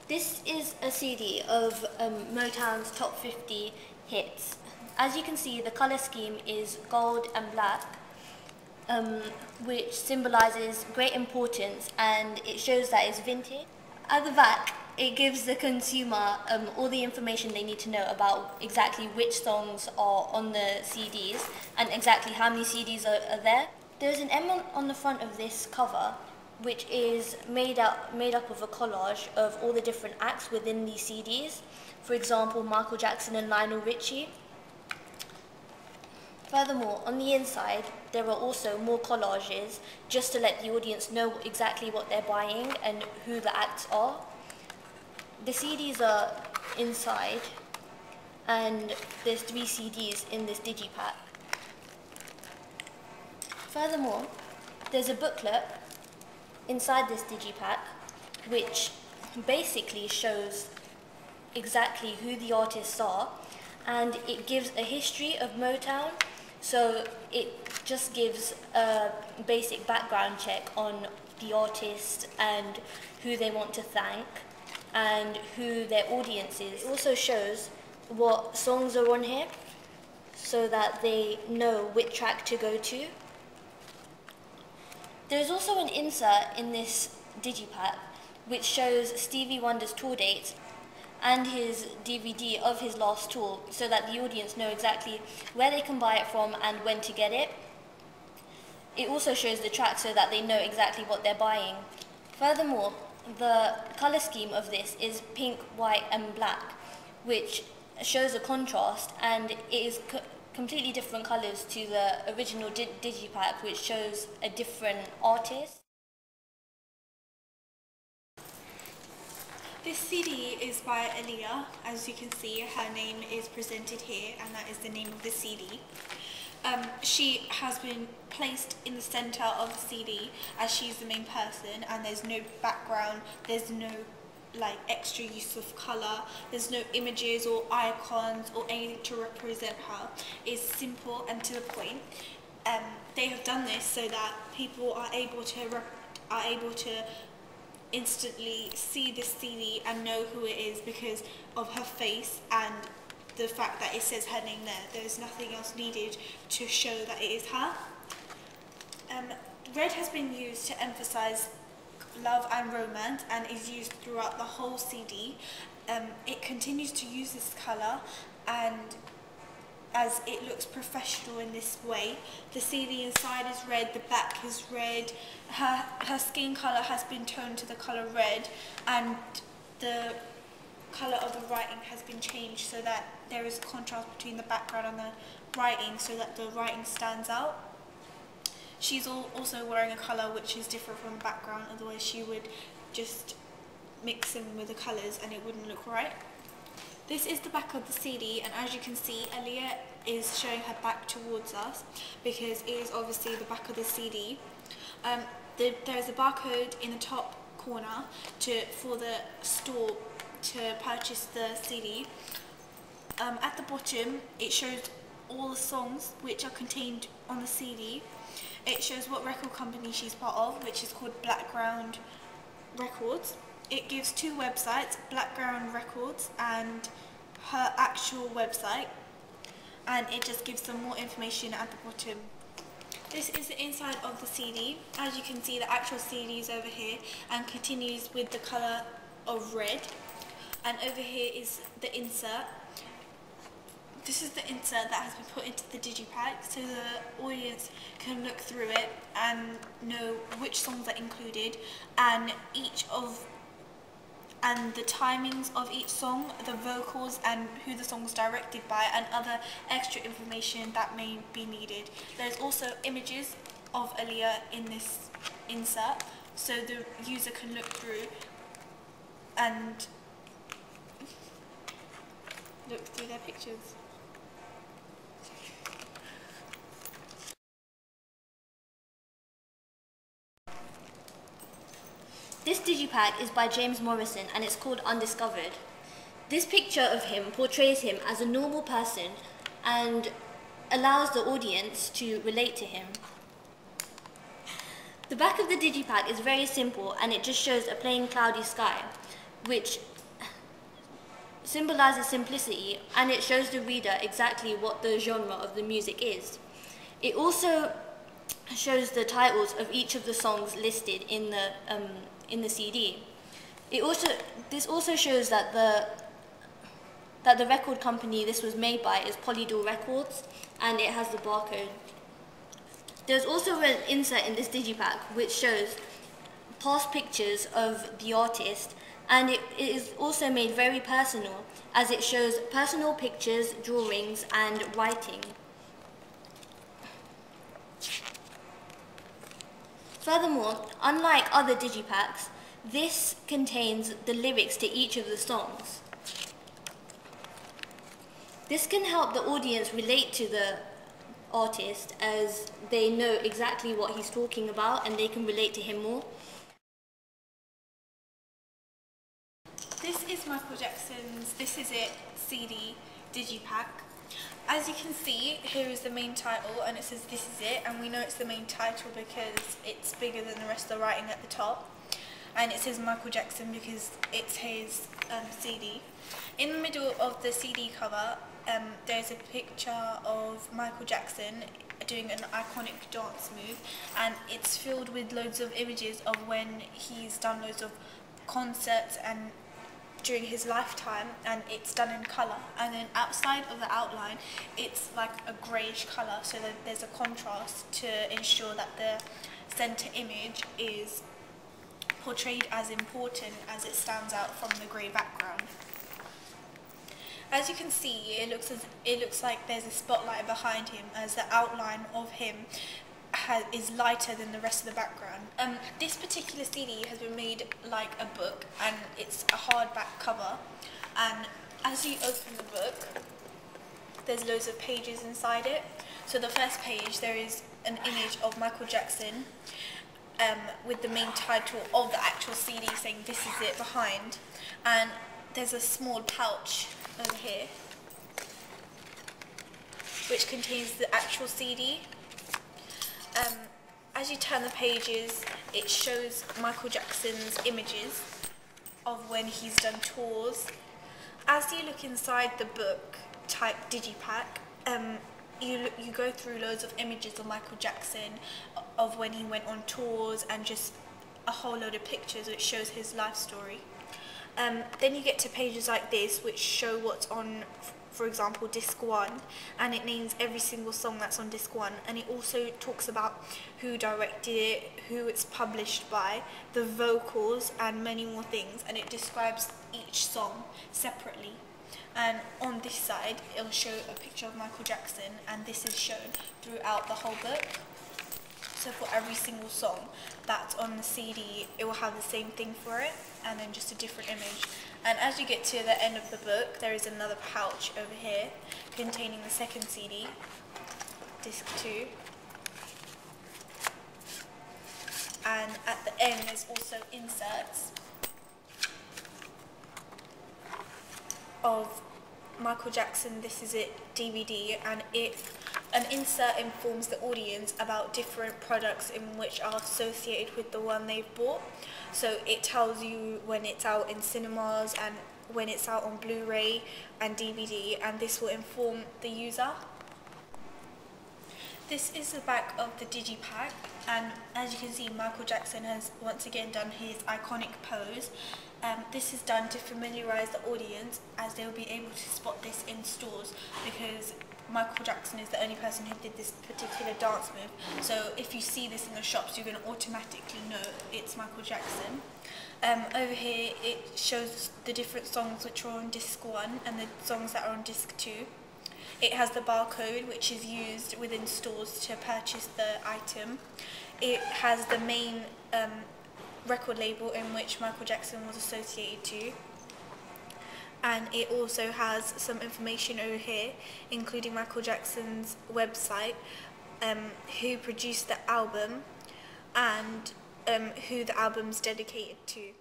This is a CD of Motown's top 50 hits. As you can see, the colour scheme is gold and black, which symbolises great importance, and it shows that it's vintage. At the back, it gives the consumer all the information they need to know about exactly which songs are on the CDs and exactly how many CDs are there. There's an M on the front of this cover, which is made up of a collage of all the different acts within these CDs. For example, Michael Jackson and Lionel Richie. Furthermore, on the inside, there are also more collages just to let the audience know exactly what they're buying and who the acts are. The CDs are inside, and there's 3 CDs in this Digipack. Furthermore, there's a booklet inside this Digipack, which basically shows exactly who the artists are, and it gives a history of Motown, so it just gives a basic background check on the artist and who they want to thank and who their audience is. It also shows what songs are on here so that they know which track to go to. There's also an insert in this Digipack which shows Stevie Wonder's tour dates and his DVD of his last tour so that the audience know exactly where they can buy it from and when to get it. It also shows the track so that they know exactly what they're buying. Furthermore, the colour scheme of this is pink, white and black, which shows a contrast, and it is completely different colours to the original Digipack, which shows a different artist. This CD is by Aaliyah. As you can see, her name is presented here, and that is the name of the CD. She has been placed in the centre of the CD as she's the main person, and there's no background, there's no extra use of colour, there's no images or icons or anything to represent her. It's simple and to the point. They have done this so that people are able to instantly see this CD and know who it is because of her face and the fact that it says her name there. There's nothing else needed to show that it is her. Red has been used to emphasise love and romance and is used throughout the whole CD. It continues to use this colour, and as it looks professional in this way. The CD inside is red, the back is red, her skin colour has been toned to the colour red, and the colour of the writing has been changed so that there is a contrast between the background and the writing so that the writing stands out. She's also wearing a colour which is different from the background, otherwise she would just mix them with the colours and it wouldn't look right. This is the back of the CD, and as you can see, Aaliyah is showing her back towards us because it is obviously the back of the CD. There's a barcode in the top corner for the store to purchase the CD. At the bottom, it shows all the songs which are contained on the CD. It shows what record company she's part of, which is called Blackground Records. It gives 2 websites, Blackground Records and her actual website, and it just gives some more information at the bottom. This is the inside of the CD. As you can see, the actual CD is over here and continues with the colour of red, and over here is the insert. This is the insert that has been put into the Digipack so the audience can look through it and know which songs are included and the timings of each song, the vocals and who the song's directed by, and other extra information that may be needed. There's also images of Aaliyah in this insert so the user can look through and look through their pictures. This Digipack is by James Morrison and it's called Undiscovered. This picture of him portrays him as a normal person and allows the audience to relate to him. The back of the Digipack is very simple and it just shows a plain cloudy sky, which symbolizes simplicity, and it shows the reader exactly what the genre of the music is. It also shows the titles of each of the songs listed in the CD. This also shows that the record company this was made by is Polydor Records, and it has the barcode. There's also an insert in this digipack which shows past pictures of the artist, and it is also made very personal, as it shows personal pictures, drawings, and writing. Furthermore, unlike other digipacks, this contains the lyrics to each of the songs. This can help the audience relate to the artist, as they know exactly what he's talking about and they can relate to him more. This is Michael Jackson's This Is It CD Digipack. As you can see, here is the main title, and it says This Is It, and we know it's the main title because it's bigger than the rest of the writing at the top. And it says Michael Jackson because it's his CD. In the middle of the CD cover, there's a picture of Michael Jackson doing an iconic dance move, and it's filled with loads of images of when he's done loads of concerts and during his lifetime, and it's done in colour. And then outside of the outline, it's like a greyish colour, so that there's a contrast to ensure that the centre image is portrayed as important as it stands out from the grey background. As you can see, it looks like there's a spotlight behind him, as the outline of him is lighter than the rest of the background. This particular CD has been made like a book, and it's a hardback cover, and as you open the book, there's loads of pages inside it. So the first page, there is an image of Michael Jackson with the main title of the actual CD saying This Is It behind, and there's a small pouch over here which contains the actual CD. As you turn the pages, it shows Michael Jackson's images of when he's done tours. As you look inside the book type digipack, you go through loads of images of Michael Jackson, of when he went on tours, and just a whole load of pictures which shows his life story. Then you get to pages like this which show what's on, for example, disc 1, and it names every single song that's on disc 1, and it also talks about who directed it, who it's published by, the vocals, and many more things, and it describes each song separately. And on this side, it'll show a picture of Michael Jackson, and this is shown throughout the whole book. So for every single song that's on the CD, it will have the same thing for it, and then just a different image. And as you get to the end of the book, there is another pouch over here containing the second CD, disc 2. And at the end, there's also inserts of Michael Jackson This Is It DVD, and an insert informs the audience about different products in which are associated with the one they've bought. So it tells you when it's out in cinemas and when it's out on Blu-ray and DVD, and this will inform the user. This is the back of the digipack, and as you can see, Michael Jackson has once again done his iconic pose. This is done to familiarise the audience, as they will be able to spot this in stores, because Michael Jackson is the only person who did this particular dance move. So if you see this in the shops, you're going to automatically know it's Michael Jackson. Over here, it shows the different songs which are on disc 1 and the songs that are on disc 2. It has the barcode which is used within stores to purchase the item. It has the main record label in which Michael Jackson was associated to. And it also has some information over here, including Michael Jackson's website, who produced the album, and who the album's dedicated to.